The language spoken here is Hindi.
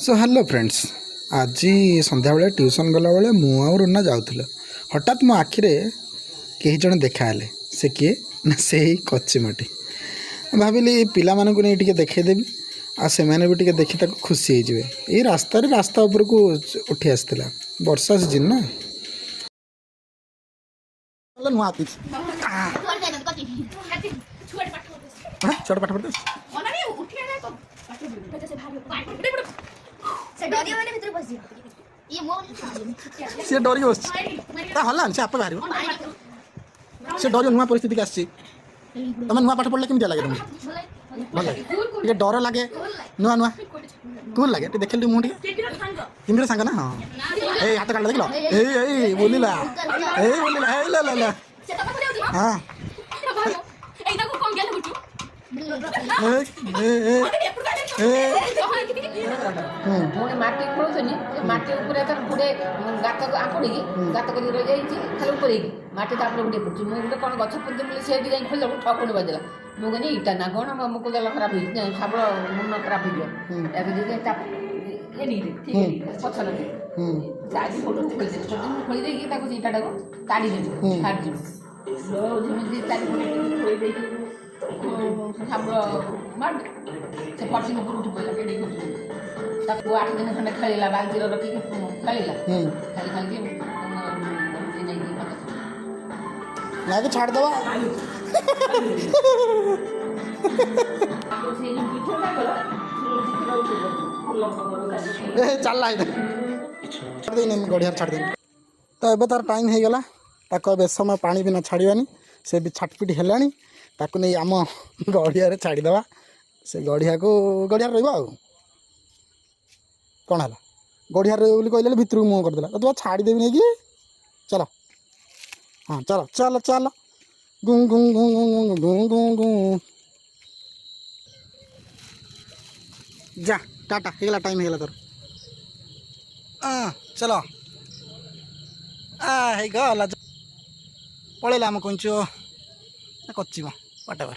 सो हेलो फ्रेंड्स आज संध्या बेले ट्यूशन गला बेले मु आ रुना जाऊल हठात मो आखिरे कई जन देखाले से किए ना से ही कच्चीमाटी भाविली पिला मानक नहीं टिके देखदेवी आ से मैंने भी टिके देखी ताको खुशी हो ये रास्ता उपर को उठी आसला वर्षा सीजन ना नुआ छोट पाठ पढ़ते सी डरी बस हलान से आप बाहर से डर नुआ परिस्थिति की आसी तुम नुआ पाठ पढ़ले केमती लगे तुमको भल लगे डर लगे नुआ नुआ कूल लगे देख मुझे इंद्र सांग ना हाँ ए हाथ काट देख लो बोलिला बोलिला हाँ माटी खोलुनी माटी ऊपर गोटे गात आकुड़ी गात कर रही खाली ऊपर माटी तापर गोटे पड़ुची मुझे कौन गच पुदी बोले सी भी खोल ठकुनी बजला मुझे इटा ना कौन मुकुल खराब हो साबल मुन खराब हो पछ लगे फोटो खोल देकी इटा ताड़ी देवी छाड़ी साबल से पटी उठ पड़ा ताकू 8 दिन खंडे खेला बाल्टी रखिक खेला खाली खाली ना छाड़ दवा चल गड़िया छाड़ दे तो ये तार टाइम हो गला बेस समय पानी भी ना छाड़ानी से भी छाटपिट है ताकू नहीं आम गड़िया छाड़ीदे से गड़िया को गड़िया रहा कौन है गड़िया रही कहले भितर मुँह करदेला तो छाड़देवी नहीं कि चलो हाँ चलो चलो चलो गुं गुं गुं गुं गुं गुं गुं जा टाटा हेगला टाइम हेगला तोर चलो हे गला पड़ेगा आम कंचो कच्ची वाटेवर